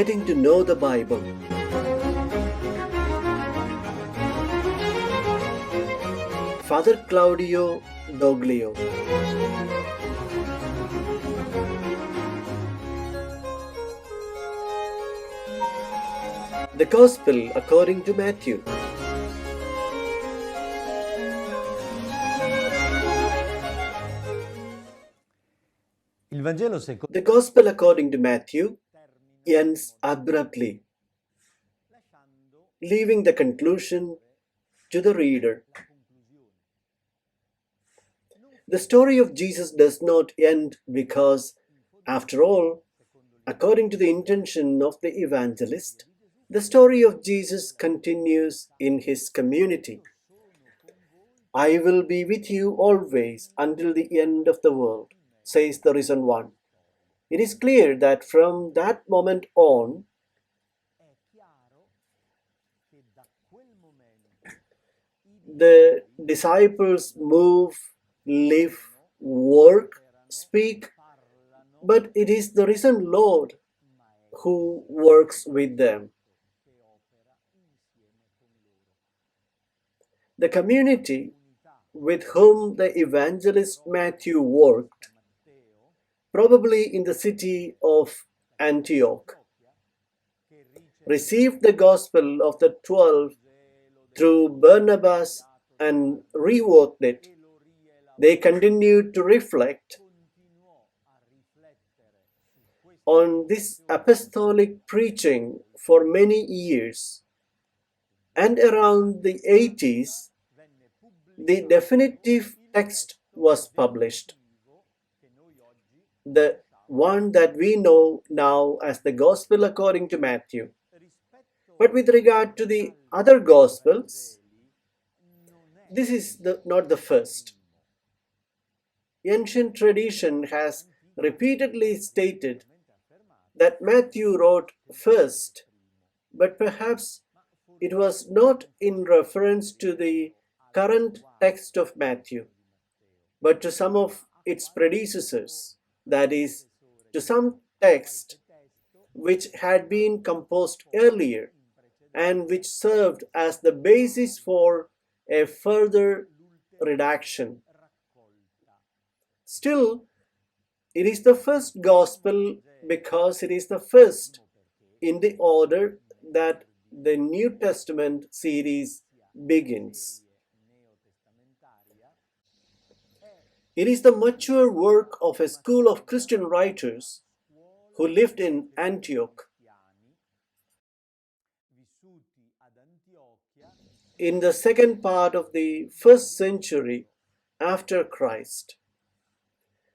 Getting to know the Bible. Father Claudio Doglio. The Gospel according to Matthew. The Gospel according to Matthew ends abruptly, leaving the conclusion to the reader. The story of Jesus does not end because, after all, according to the intention of the evangelist, the story of Jesus continues in his community. I will be with you always until the end of the world, says the risen one. It is clear that from that moment on, the disciples move, live, work, speak, but it is the risen Lord who works with them. The community with whom the evangelist Matthew worked, probably in the city of Antioch, received the gospel of the 12 through Barnabas and reworked it. They continued to reflect on this apostolic preaching for many years, and around the 80s, the definitive text was published, the one that we know now as the Gospel according to Matthew. But with regard to the other Gospels, this is not the first. Ancient tradition has repeatedly stated that Matthew wrote first, but perhaps it was not in reference to the current text of Matthew, but to some of its predecessors, that is, to some text which had been composed earlier and which served as the basis for a further redaction. Still, it is the first gospel because it is the first in the order that the New Testament series begins. It is the mature work of a school of Christian writers who lived in Antioch in the second part of the first century after Christ.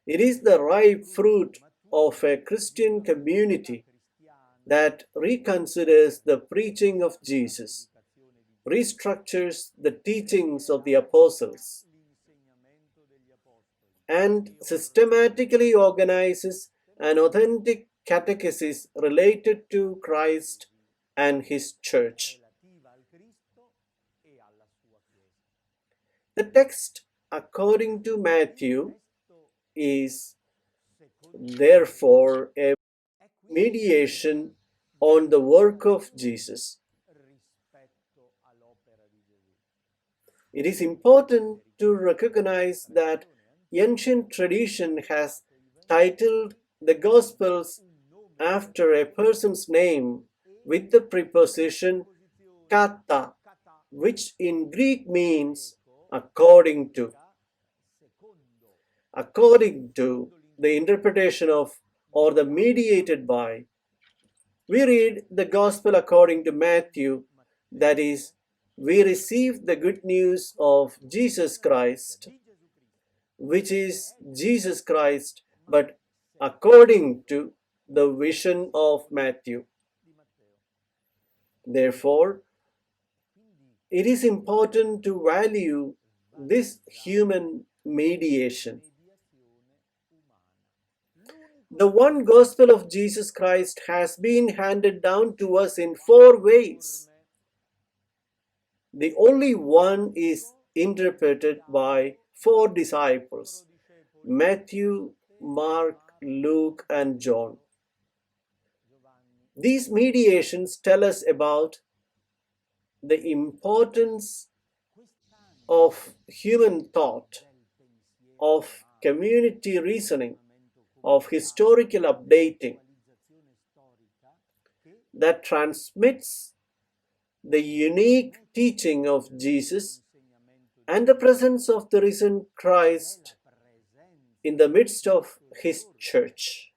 It is the ripe fruit of a Christian community that reconsiders the preaching of Jesus, restructures the teachings of the apostles, and systematically organizes an authentic catechesis related to Christ and his church. The text according to Matthew is therefore a mediation on the work of Jesus. It is important to recognize that ancient tradition has titled the Gospels after a person's name with the preposition kata, which in Greek means according to. According to the interpretation of or the mediated by, we read the Gospel according to Matthew, that is, we receive the good news of Jesus Christ, which is Jesus Christ, but according to the vision of Matthew. Therefore, it is important to value this human mediation. The one gospel of Jesus Christ has been handed down to us in 4 ways. The only one is interpreted by 4 disciples, Matthew, Mark, Luke, and John. These mediations tell us about the importance of human thought, of community reasoning, of historical updating that transmits the unique teaching of Jesus and the presence of the risen Christ in the midst of his church.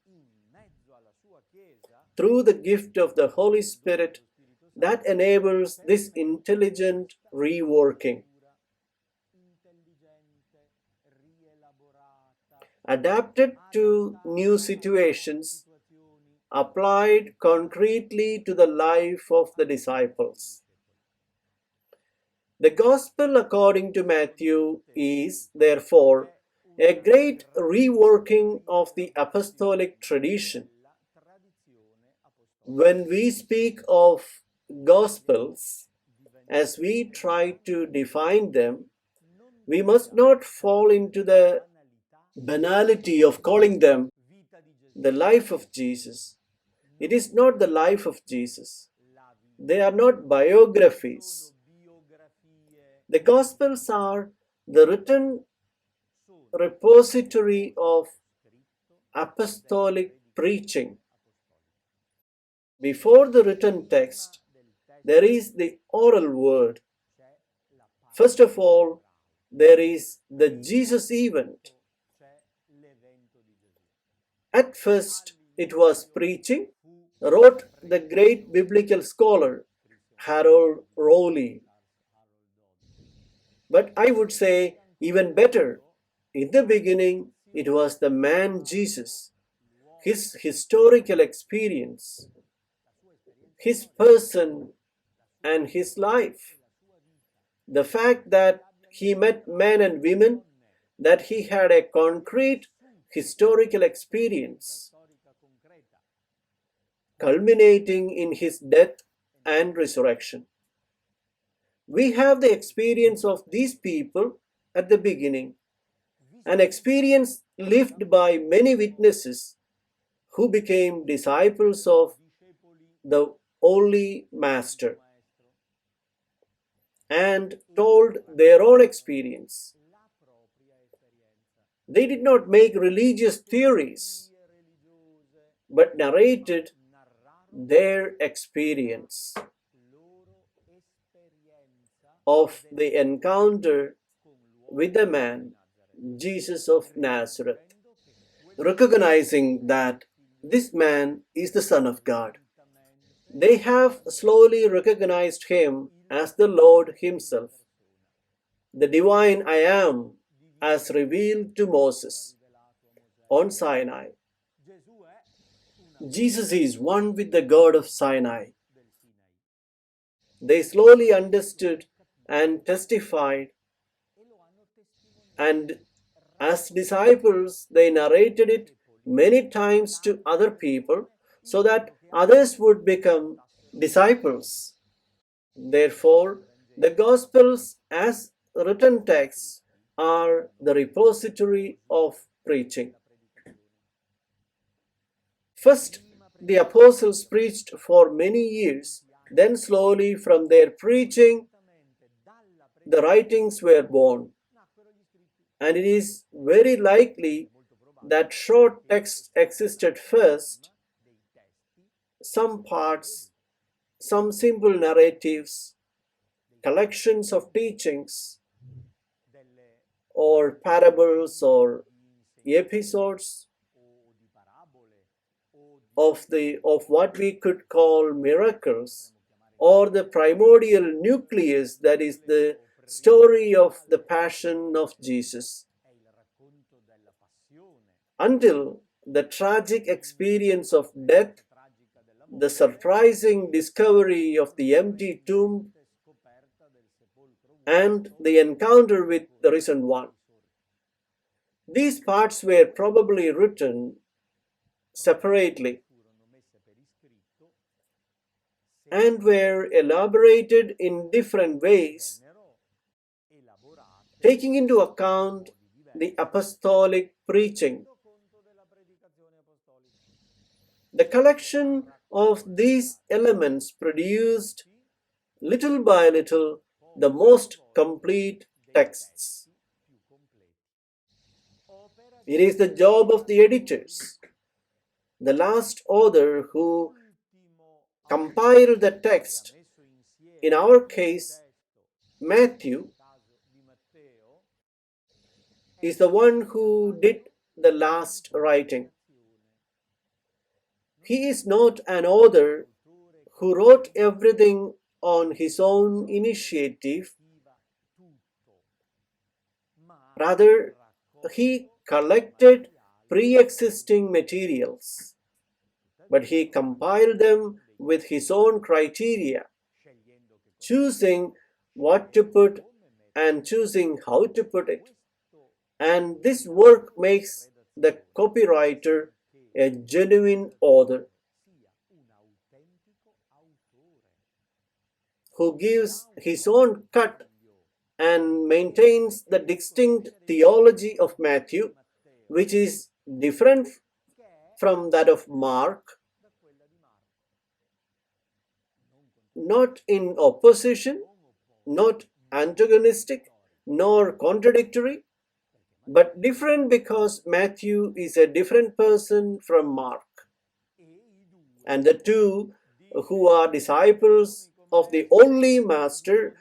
Through the gift of the Holy Spirit that enables this intelligent reworking, adapted to new situations, applied concretely to the life of the disciples. The Gospel according to Matthew is, therefore, a great reworking of the apostolic tradition. When we speak of Gospels, as we try to define them, we must not fall into the banality of calling them the life of Jesus. It is not the life of Jesus. They are not biographies. The Gospels are the written repository of apostolic preaching. Before the written text, there is the oral word. First of all, there is the Jesus event. At first, it was preaching, wrote the great biblical scholar Harold Rowley. But I would say even better, in the beginning, it was the man Jesus, his historical experience, his person and his life. The fact that he met men and women, that he had a concrete historical experience, culminating in his death and resurrection. We have the experience of these people at the beginning, an experience lived by many witnesses who became disciples of the Holy Master and told their own experience. They did not make religious theories, but narrated their experience of the encounter with the man, Jesus of Nazareth, recognizing that this man is the Son of God. They have slowly recognized him as the Lord himself, the divine I am, as revealed to Moses on Sinai. Jesus is one with the God of Sinai. They slowly understood and testified, and as disciples, they narrated it many times to other people so that others would become disciples. Therefore, the Gospels as written texts are the repository of preaching. First, the apostles preached for many years, then slowly from their preaching, the writings were born. And it is very likely that short texts existed first, some parts, some simple narratives, collections of teachings, or parables or episodes of what we could call miracles, or the primordial nucleus, that is the story of the passion of Jesus, until the tragic experience of death, the surprising discovery of the empty tomb, and the encounter with the risen one. These parts were probably written separately and were elaborated in different ways, taking into account the apostolic preaching. The collection of these elements produced, little by little, the most complete texts. It is the job of the editors, the last author who compiled the text, in our case, Matthew, is the one who did the last writing. He is not an author who wrote everything on his own initiative. Rather, he collected pre-existing materials, but he compiled them with his own criteria, choosing what to put and choosing how to put it. And this work makes the copywriter a genuine author who gives his own cut and maintains the distinct theology of Matthew, which is different from that of Mark, not in opposition, not antagonistic, nor contradictory, but different because Matthew is a different person from Mark. And the two, who are disciples of the only Master,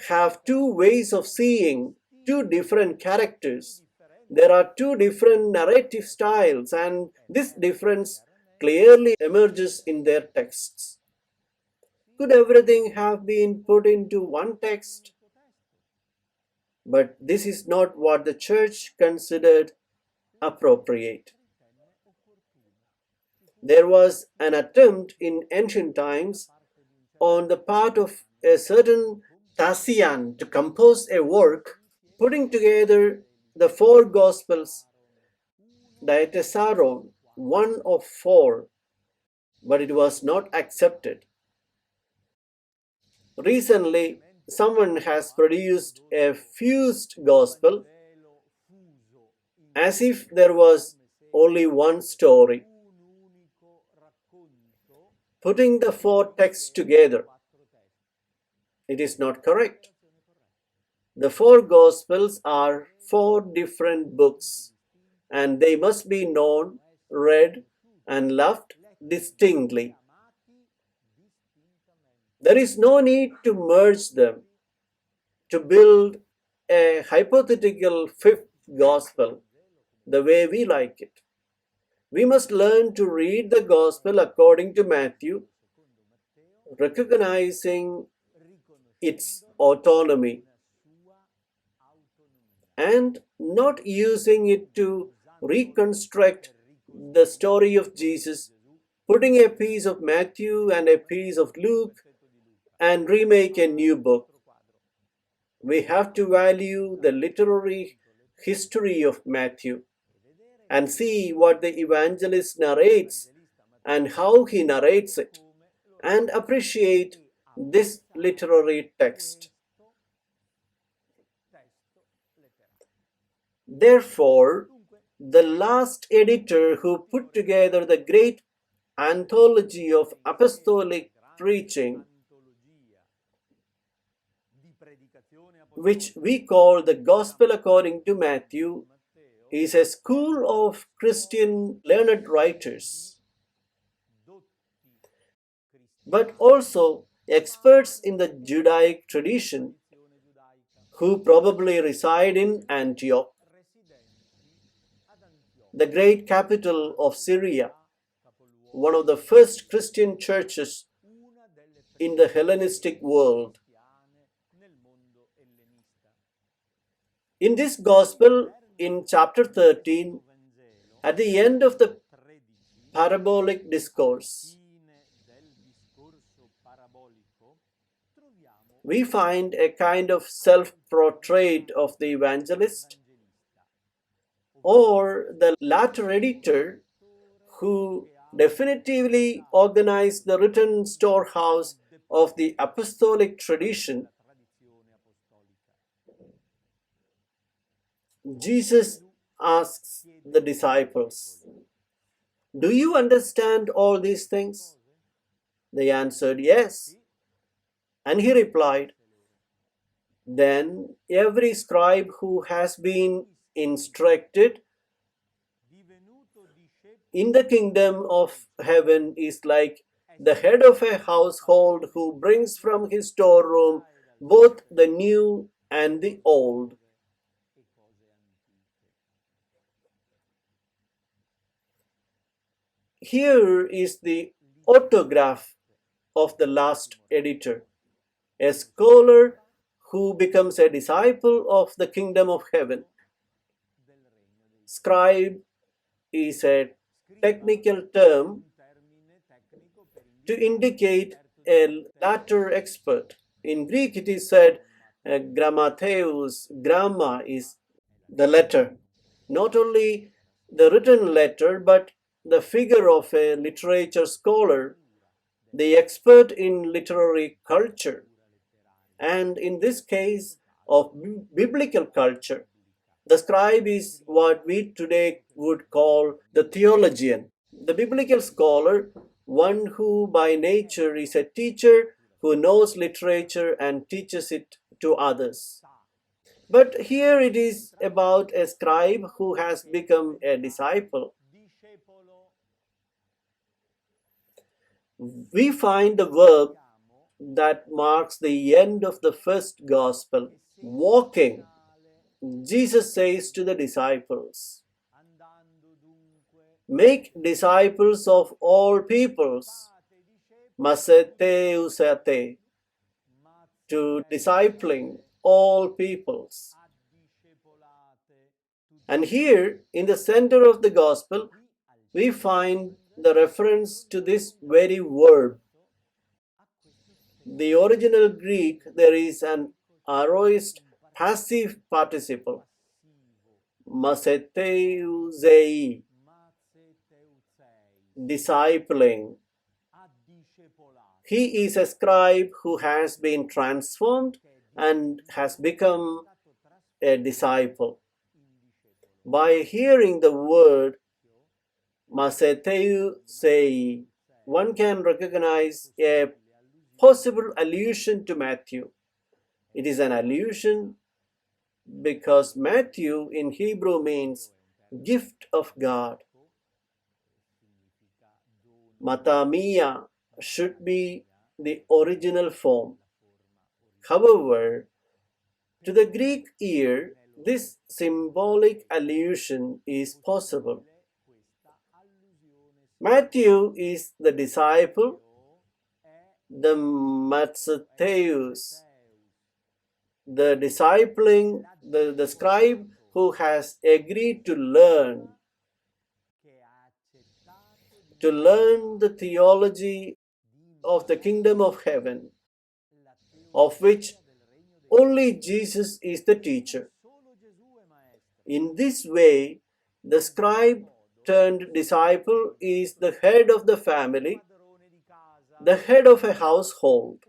have two ways of seeing, two different characters. There are two different narrative styles, and this difference clearly emerges in their texts. Could everything have been put into one text? But this is not what the church considered appropriate. There was an attempt in ancient times on the part of a certain Tatian to compose a work putting together the four Gospels, diatessaron, one of four, but it was not accepted. Recently, someone has produced a fused Gospel as if there was only one story, putting the four texts together. It is not correct. The four Gospels are four different books, and they must be known, read, and loved distinctly. There is no need to merge them to build a hypothetical fifth Gospel the way we like it. We must learn to read the Gospel according to Matthew, recognizing its autonomy and not using it to reconstruct the story of Jesus, putting a piece of Matthew and a piece of Luke and remake a new book. We have to value the literary history of Matthew and see what the evangelist narrates and how he narrates it, and appreciate this literary text. Therefore, the last editor who put together the great anthology of apostolic preaching, which we call the Gospel according to Matthew, is a school of Christian learned writers, but also experts in the Judaic tradition who probably reside in Antioch, the great capital of Syria, one of the first Christian churches in the Hellenistic world. In this Gospel, in chapter 13, at the end of the parabolic discourse, we find a kind of self-portrait of the evangelist or the latter editor who definitively organized the written storehouse of the apostolic tradition. Jesus asks the disciples, "Do you understand all these things?" They answered, "Yes." And he replied, "Then every scribe who has been instructed in the kingdom of heaven is like the head of a household who brings from his storeroom both the new and the old." Here is the autograph of the last editor, a scholar who becomes a disciple of the kingdom of heaven. Scribe is a technical term to indicate a latter expert. In Greek, it is said grammateus, gramma is the letter, not only the written letter, but the figure of a literature scholar, the expert in literary culture, and in this case of biblical culture. The scribe is what we today would call the theologian, the biblical scholar, one who by nature is a teacher who knows literature and teaches it to others. But here it is about a scribe who has become a disciple. We find the verb that marks the end of the first gospel, walking. Jesus says to the disciples, "Make disciples of all peoples," matheusate, to discipling all peoples. And here, in the center of the gospel, we find the reference to this very verb. The original Greek, there is an aorist passive participle, matheusei, discipling. He is a scribe who has been transformed and has become a disciple. By hearing the word matheusei, one can recognize a possible allusion to Matthew. It is an allusion because Matthew in Hebrew means gift of God. Matamia should be the original form. However, to the Greek ear, this symbolic allusion is possible. Matthew is the disciple, the Matheus, the discipling, the scribe who has agreed to learn the theology of the kingdom of heaven, of which only Jesus is the teacher. In this way, the scribe turned disciple is the head of the family, the head of a household.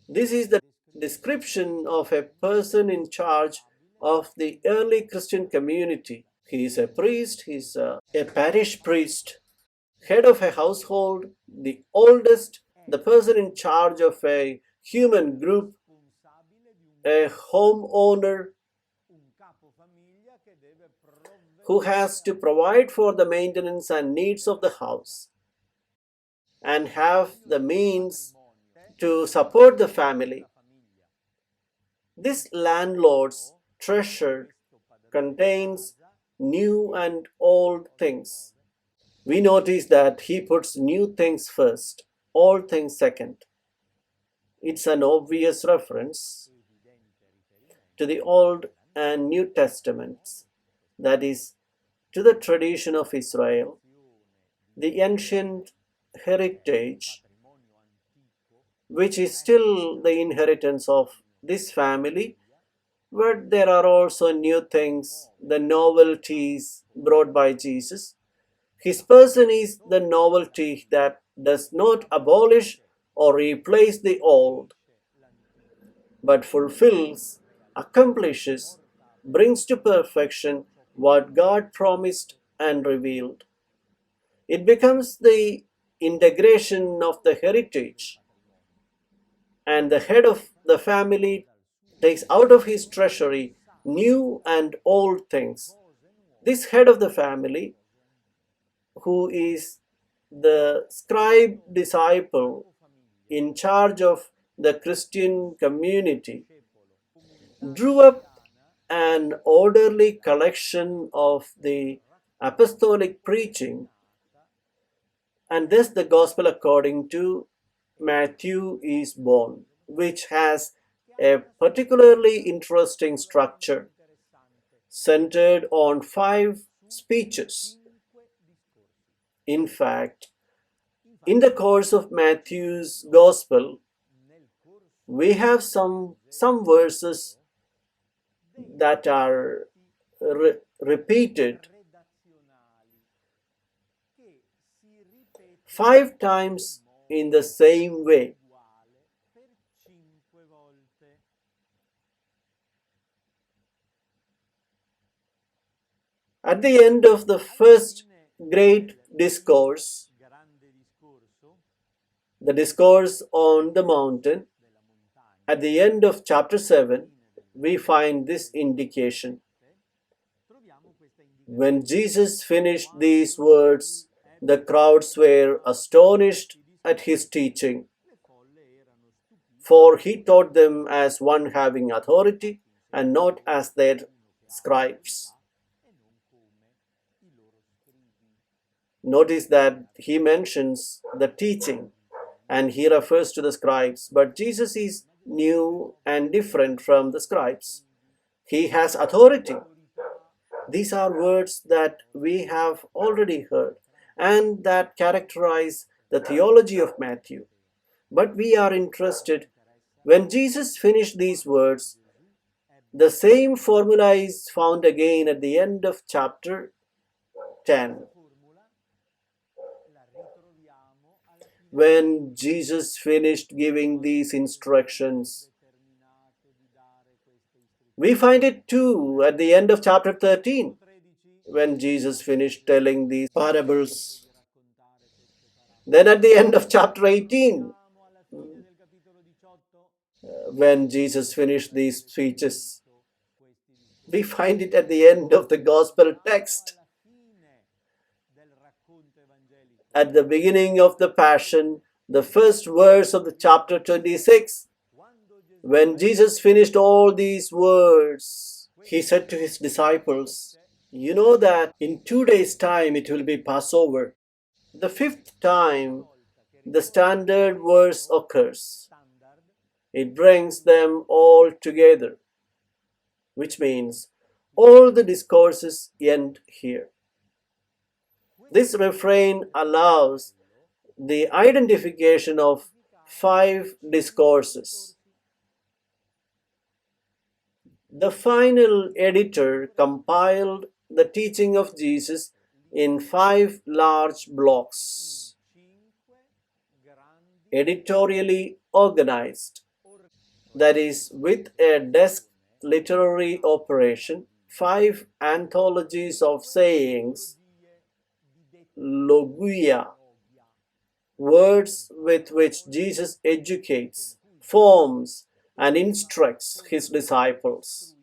This is the description of a person in charge of the early Christian community. He is a priest, he is a parish priest, head of a household, the oldest, the person in charge of a human group, a homeowner who has to provide for the maintenance and needs of the house and have the means to support the family. This landlord's treasure contains new and old things. We notice that he puts new things first, old things second. It's an obvious reference to the Old and New Testaments, that is, to the tradition of Israel, the ancient heritage, which is still the inheritance of this family, but there are also new things, the novelties brought by Jesus. His person is the novelty that does not abolish or replace the old, but fulfills, accomplishes, brings to perfection what God promised and revealed. It becomes the integration of the heritage, and the head of the family takes out of his treasury new and old things. This head of the family, who is the scribe disciple in charge of the Christian community, drew up an orderly collection of the apostolic preaching, and thus the gospel according to Matthew is born, which has a particularly interesting structure centered on 5 speeches. In fact, in the course of Matthew's gospel, we have some verses that are repeated 5 times in the same way. At the end of the first great discourse, the discourse on the mountain, at the end of chapter 7, we find this indication. When Jesus finished these words, the crowds were astonished at his teaching, for he taught them as one having authority and not as their scribes. Notice that he mentions the teaching and he refers to the scribes, but Jesus is new and different from the scribes. He has authority. These are words that we have already heard and that characterize the theology of Matthew. But we are interested, when Jesus finished these words, the same formula is found again at the end of chapter 10. When Jesus finished giving these instructions, we find it too at the end of chapter 13, when Jesus finished telling these parables. Then at the end of chapter 18, when Jesus finished these speeches, we find it at the end of the gospel text. At the beginning of the Passion, the first verse of the chapter 26, when Jesus finished all these words, he said to his disciples, "You know that in 2 days' time it will be Passover." The 5th time the standard verse occurs. It brings them all together, which means all the discourses end here. This refrain allows the identification of 5 discourses. The final editor compiled the teaching of Jesus in 5 large blocks, editorially organized, that is, with a desk literary operation, 5 anthologies of sayings, logia, words with which Jesus educates, forms, and instructs his disciples.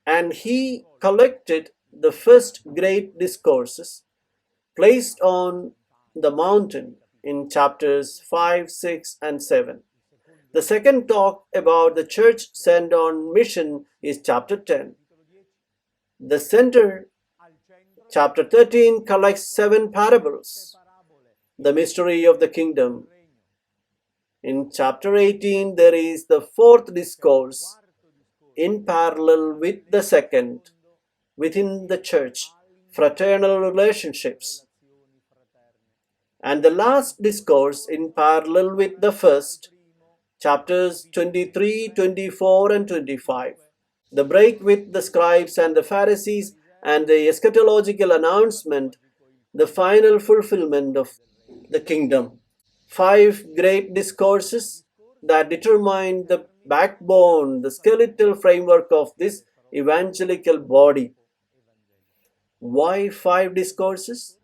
And he collected the first great discourses placed on the mountain in chapters 5, 6, and 7. The second talk about the church sent on mission is chapter 10. The center, chapter 13, collects 7 parables, the mystery of the kingdom. In chapter 18, there is the 4th discourse in parallel with the 2nd, within the church, fraternal relationships. And the last discourse in parallel with the 1st, chapters 23, 24, and 25. The break with the scribes and the Pharisees and the eschatological announcement, the final fulfillment of the kingdom. 5 great discourses that determine the backbone, the skeletal framework of this evangelical body. Why 5 discourses?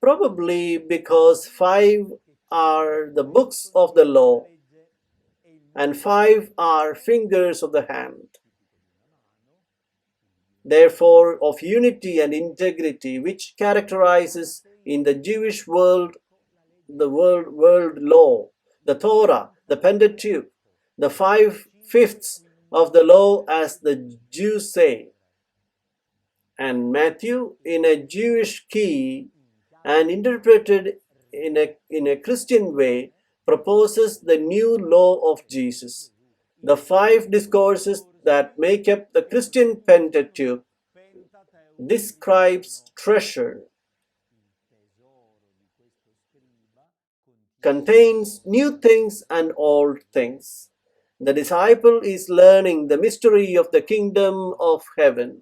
Probably because five are the books of the law and five are fingers of the hand, therefore of unity and integrity, which characterizes in the Jewish world the world law, the Torah, the Pentateuch, the five-fifths of the law, as the Jews say. And Matthew, in a Jewish key and interpreted in a Christian way, proposes the new law of Jesus. The five discourses that make up the Christian Pentateuch, this scribe's treasure, contains new things and old things. The disciple is learning the mystery of the kingdom of heaven.